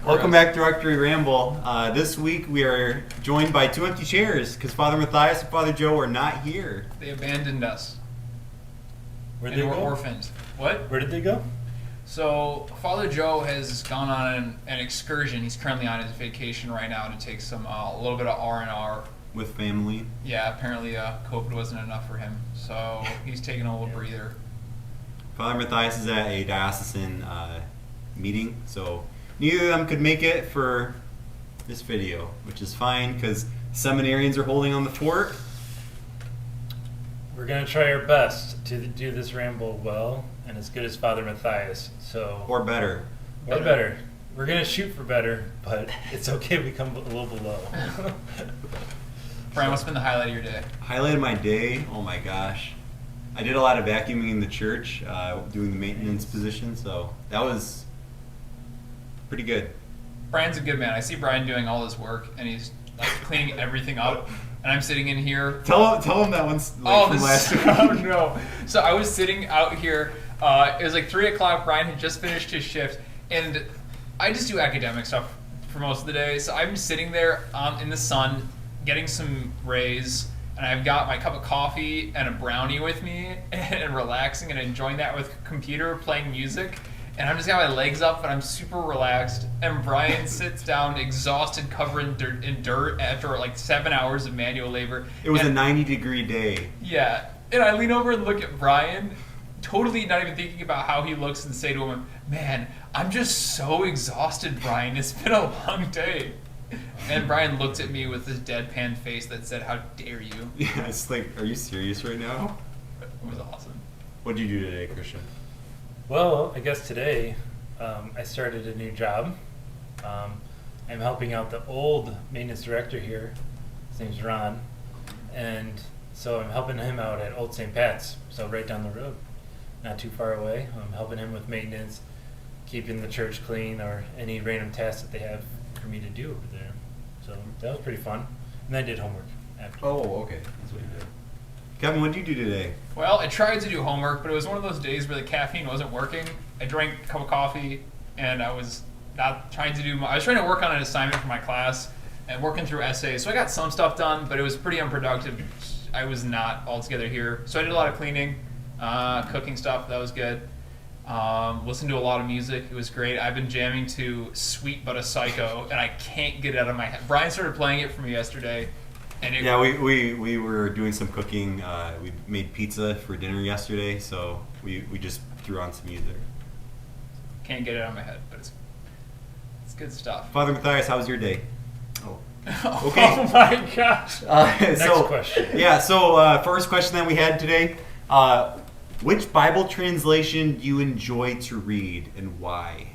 Welcome back to Rectory Ramble. This week we are joined by two empty chairs because Father Matthias and Father Joe are not here. They abandoned us. Where'd they and go? we're orphans. What? Where did they go? So Father Joe has gone on an excursion. He's currently on his vacation right now to take some a little bit of R&R. With family. Yeah, apparently COVID wasn't enough for him, so he's taking a little breather. Father Matthias is at a diocesan meeting, so neither of them could make it for this video, which is fine because seminarians are holding on the fort. We're going to try our best to do this ramble well and as good as Father Matthias. Or better. Or better. We're going to shoot for better, but it's okay if we come a little below. Brian, what's been the highlight of your day? Highlight of my day, oh my gosh. I did a lot of vacuuming in the church, doing the maintenance position, so that was pretty good. Brian's a good man. I see Brian doing all his work, and he's like cleaning everything up, and I'm sitting in here. Tell him that one's from last week. Oh no! So I was sitting out here. It was like 3 o'clock. Brian had just finished his shift, and I just do academic stuff for most of the day. So I'm sitting there in the sun, getting some rays, and I've got my cup of coffee and a brownie with me, and relaxing and enjoying that with computer, playing music. And I'm just got my legs up, and I'm super relaxed. And Brian sits down, exhausted, covered in dirt after like 7 hours of manual labor. It was a 90-degree day. Yeah, and I lean over and look at Brian, totally not even thinking about how he looks, and say to him, "Man, I'm just so exhausted, Brian. It's been a long day." And Brian looked at me with this deadpan face that said, "How dare you?" Yeah, it's like, are you serious right now? It was awesome. What did you do today, Christian? Well, I guess today I started a new job. I'm helping out the old maintenance director here. His name's Ron. And so I'm helping him out at Old St. Pat's, so right down the road, not too far away. I'm helping him with maintenance, keeping the church clean, or any random tasks that they have for me to do over there. So that was pretty fun. And I did homework after. Oh, okay. That's what you did. Kevin, what did you do today? Well, I tried to do homework, but it was one of those days where the caffeine wasn't working. I drank a cup of coffee, and I was not trying to do I was trying to work on an assignment for my class and working through essays. So I got some stuff done, but it was pretty unproductive. I was not altogether here. So I did a lot of cleaning, cooking stuff. That was good. Listened to a lot of music. It was great. I've been jamming to Sweet But a Psycho, and I can't get it out of my head. Brian started playing it for me yesterday. And we were doing some cooking. We made pizza for dinner yesterday, so we just threw on some music. Can't get it out of my head, but it's good stuff. Father Matthias, how was your day? Oh. Okay. Oh my gosh. Next question. Yeah, so first question that we had today, which Bible translation do you enjoy to read and why?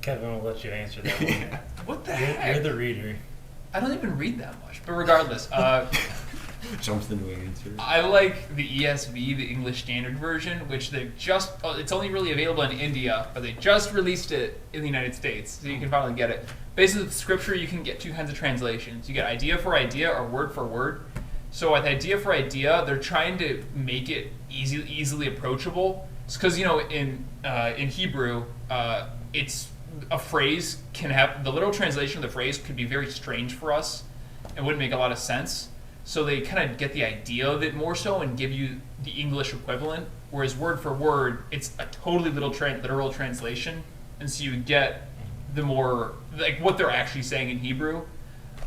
Kevin will let you answer that one. Yeah. What the heck? You're the reader. I don't even read that much, but regardless, Jumps into an answer. I like the ESV, the English Standard Version, which they just, it's only really available in India, but they just released it in the United States, so you can finally get it. Basically, with Scripture, you can get two kinds of translations. You get idea for idea or word for word. So with idea for idea, they're trying to make it easily approachable. It's because, in Hebrew, it's a phrase can have, the literal translation of the phrase could be very strange for us and wouldn't make a lot of sense. So they kind of get the idea of it more so and give you the English equivalent, whereas word for word, it's a totally literal translation, and so you get the more, like, what they're actually saying in Hebrew.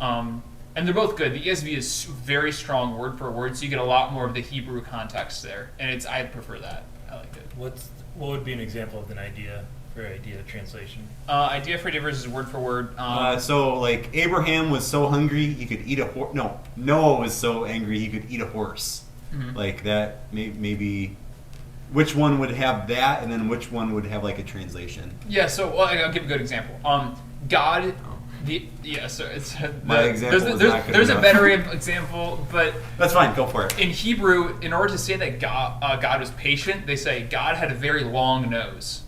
And they're both good. The ESV is very strong word for word, so you get a lot more of the Hebrew context there, and I prefer that. I like it. What would be an example of an idea for idea translation? Idea for idea versus word for word. So, like, Abraham was so hungry he could eat a horse. No, Noah was so angry he could eat a horse. Mm-hmm. Like that, maybe. Which one would have that, and then which one would have like a translation? Yeah. So I'll give a good example. God. So it's my example. There's a better example, but that's fine. Go for it. In Hebrew, in order to say that God was patient, they say God had a very long nose.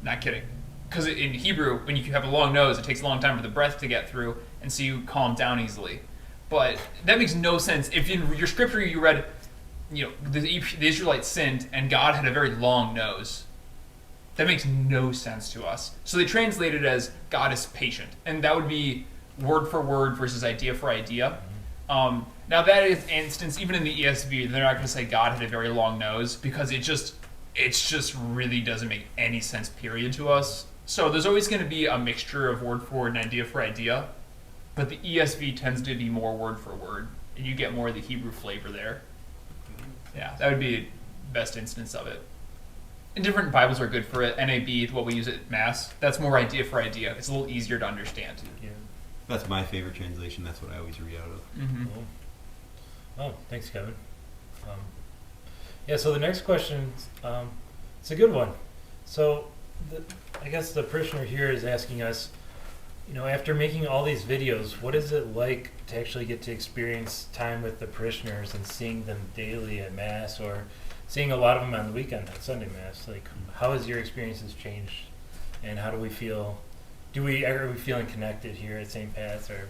Not kidding. Because in Hebrew, when you have a long nose, it takes a long time for the breath to get through, and so you calm down easily. But that makes no sense. If in your scripture you read, the Israelites sinned, and God had a very long nose. That makes no sense to us. So they translate it as God is patient, and that would be word for word versus idea for idea. Now that is instance, even in the ESV, they're not going to say God had a very long nose because it just really doesn't make any sense, period, to us. So there's always going to be a mixture of word for word and idea for idea, but the ESV tends to be more word for word, and you get more of the Hebrew flavor there. Yeah, that would be the best instance of it. And different Bibles are good for it. NAB, what we use at Mass, that's more idea for idea. It's a little easier to understand. Yeah. That's my favorite translation. That's what I always read out of. Mm-hmm. Cool. Oh, thanks, Kevin. Yeah, so the next question, it's a good one. So I guess the parishioner here is asking us, after making all these videos, what is it like to actually get to experience time with the parishioners and seeing them daily at Mass, or seeing a lot of them on the weekend at Sunday Mass? Like, how has your experiences changed, and how do we feel? Are we feeling connected here at St. Pat's, or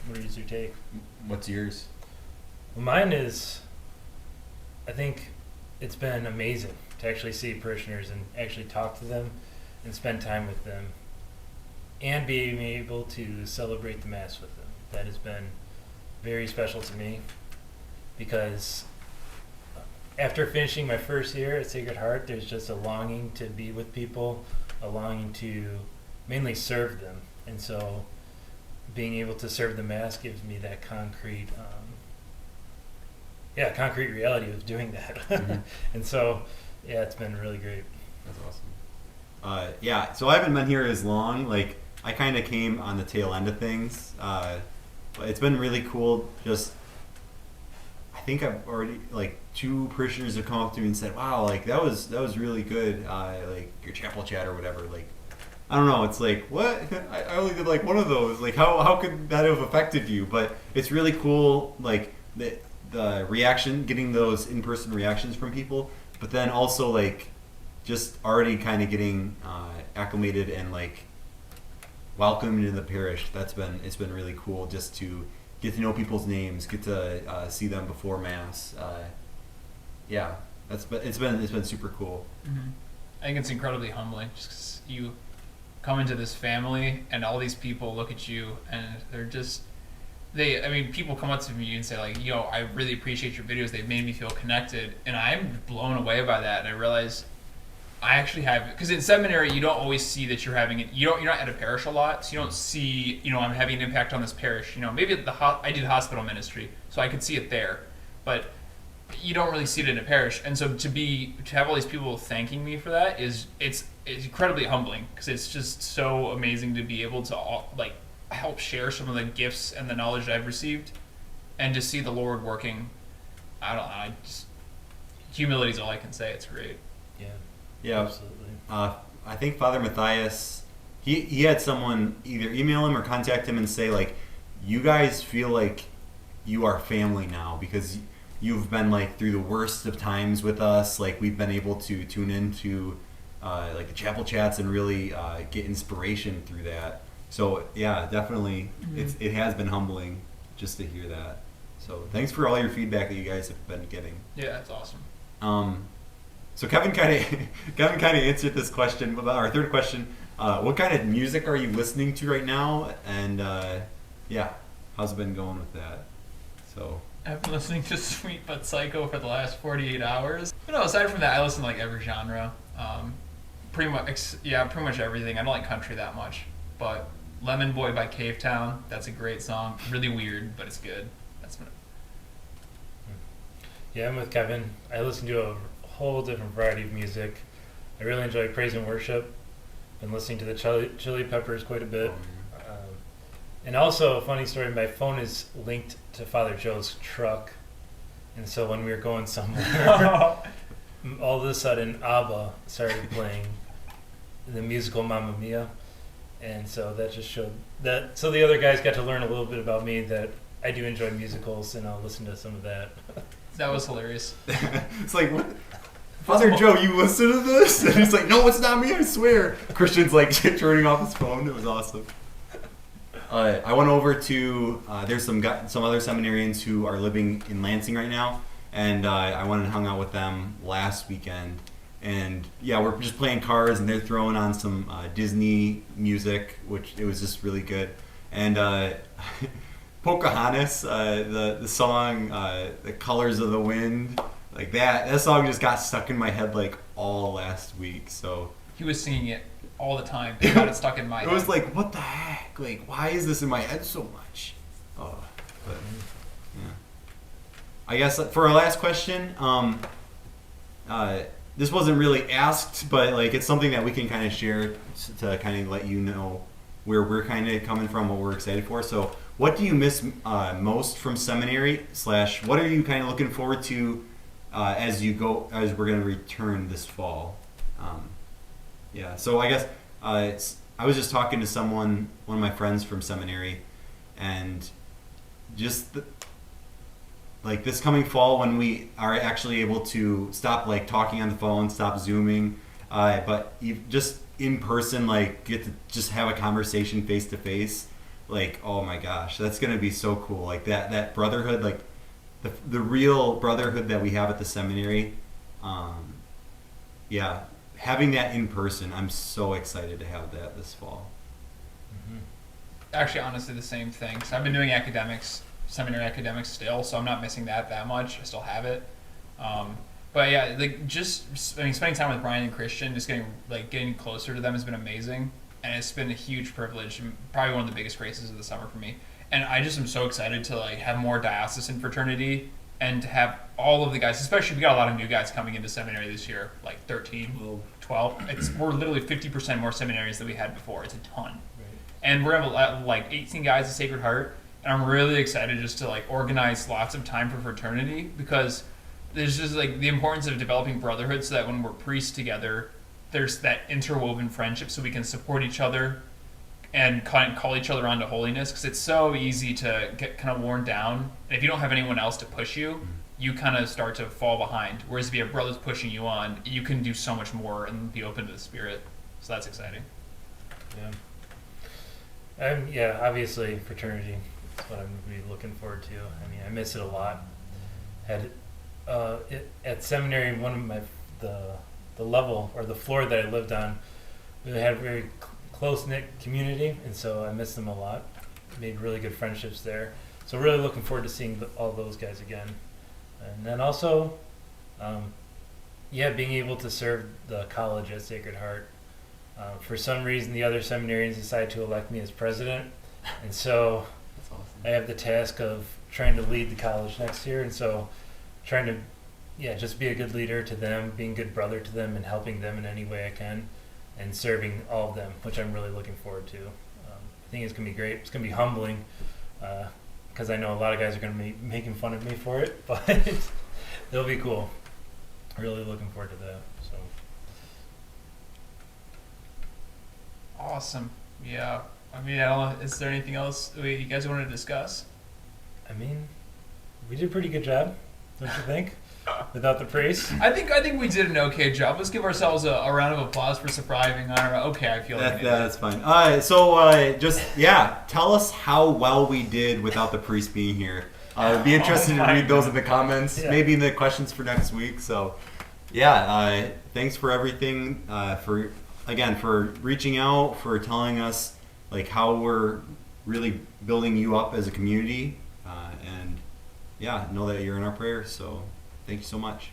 what is your take? What's yours? Well, mine is, I think it's been amazing to actually see parishioners and actually talk to them and spend time with them and being able to celebrate the Mass with them. That has been very special to me, because after finishing my first year at Sacred Heart, there's just a longing to be with people, a longing to mainly serve them. And so being able to serve the Mass gives me that concrete reality of doing that. Mm-hmm. And so, yeah, it's been really great. That's awesome. Yeah, so I haven't been here as long. Like, I kind of came on the tail end of things. But it's been really cool. Just, I think I've already, like, 2 parishioners have come up to me and said, "Wow, like that was really good. Like your chapel chat or whatever." Like, I don't know. It's like, what? I only did like one of those. Like, how could that have affected you? But it's really cool. Like the reaction, getting those in-person reactions from people, but then also like just already kind of getting acclimated and like welcomed into the parish. It's been really cool just to get to know people's names, get to see them before Mass. Yeah, it's been super cool. Mm-hmm. I think it's incredibly humbling, just 'cause you come into this family and all these people look at you and they're just people come up to me and say like, I really appreciate your videos. They've made me feel connected, and I'm blown away by that. And I realize I actually have, because in seminary you don't always see that you're having it. You're not at a parish a lot, so you don't see I'm having an impact on this parish. Maybe at I did hospital ministry, so I could see it there, but you don't really see it in a parish. And so to have all these people thanking me for that it's incredibly humbling, because it's just so amazing to be able to help share some of the gifts and the knowledge that I've received, and to see the Lord working. I don't know. Humility is all I can say. It's great. Yeah, Absolutely. I think Father Matthias, he had someone either email him or contact him and say like, you guys feel like you are family now, because you've been like through the worst of times with us. Like, we've been able to tune into like the chapel chats and really get inspiration through that. So yeah, definitely, mm-hmm. It has been humbling just to hear that. So thanks for all your feedback that you guys have been getting. Yeah, that's awesome. So Kevin kind of answered this question about our third question. What kind of music are you listening to right now? And yeah, how's it been going with that? So I've been listening to Sweet But Psycho for the last 48 hours. But no, aside from that, I listen to like every genre. Pretty much everything. I don't like country that much, but Lemon Boy by Cave Town, that's a great song. Really weird, but it's good. Yeah, I'm with Kevin. I listen to a whole different variety of music. I really enjoy praise and worship. Been listening to the Chili Peppers quite a bit. And also, a funny story, my phone is linked to Father Joe's truck. And so when we were going somewhere, all of a sudden ABBA started playing the musical Mamma Mia. And so that just showed that. So the other guys got to learn a little bit about me, that I do enjoy musicals, and I'll listen to some of that. That was hilarious. It's like, what? Father Joe, you listen to this? And he's like, no, it's not me, I swear. Christian's like turning off his phone. It was awesome. I went over to, there's some other seminarians who are living in Lansing right now, and I went and hung out with them last weekend. And yeah, we're just playing cards, and they're throwing on some Disney music, which it was just really good. And Pocahontas, the song, "The Colors of the Wind," like that song just got stuck in my head like all last week. So He was singing it all the time. He got it stuck in my head. it was like, what the heck? Like, why is this in my head so much? Oh, but yeah. I guess for our last question, this wasn't really asked, but like it's something that we can kind of share to kind of let you know where we're kind of coming from, what we're excited for. So, what do you miss most from seminary? / what are you kind of looking forward to as we're going to return this fall? Yeah. So I guess I was just talking to one of my friends from seminary, and just like this coming fall when we are actually able to stop like talking on the phone, stop Zooming, but just in person, like get to just have a conversation face to face. Like, oh my gosh, that's gonna be so cool. Like that brotherhood, like the real brotherhood that we have at the seminary. Yeah, having that in person, I'm so excited to have that this fall. Actually, honestly, the same thing. So I've been doing seminary academics still, so I'm not missing that much. I still have it. But yeah, like spending time with Brian and Christian, just getting closer to them has been amazing, and it's been a huge privilege, and probably one of the biggest graces of the summer for me. And I just am so excited to like have more diocesan fraternity and to have all of the guys, especially we got a lot of new guys coming into seminary this year, like 13, 12. We're literally 50% more seminaries than we had before. It's a ton. Right. And we're gonna have like 18 guys at Sacred Heart. And I'm really excited just to like organize lots of time for fraternity, because there's just like the importance of developing brotherhood so that when we're priests together, there's that interwoven friendship so we can support each other and call each other on to holiness, because it's so easy to get kind of worn down. And if you don't have anyone else to push you, you kind of start to fall behind. Whereas if you have brothers pushing you on, you can do so much more and be open to the Spirit. So that's exciting. Yeah. Obviously fraternity. That's what I'm going to be looking forward to. I mean, I miss it a lot. At seminary, one of the level or the floor that I lived on, we had a very close-knit community, and so I miss them a lot. Made really good friendships there. So really looking forward to seeing all those guys again. And then also, being able to serve the college at Sacred Heart. For some reason, the other seminarians decided to elect me as president, and so I have the task of trying to lead the college next year, and so trying to, just be a good leader to them, being a good brother to them, and helping them in any way I can, and serving all of them, which I'm really looking forward to. I think it's going to be great. It's going to be humbling, because I know a lot of guys are going to be making fun of me for it, but it'll be cool. Really looking forward to that. So awesome. Yeah. I mean, I don't know, is there anything else you guys want to discuss? I mean, we did a pretty good job, don't you think? Without the priest. I think we did an okay job. Let's give ourselves a round of applause for surviving on our okay. I feel like that's fine. So tell us how well we did without the priest being here. I'd be interested to read those in the comments, maybe in the questions for next week. So, thanks for everything. For reaching out, for telling us like how we're really building you up as a community, and know that you're in our prayers. So thank you so much.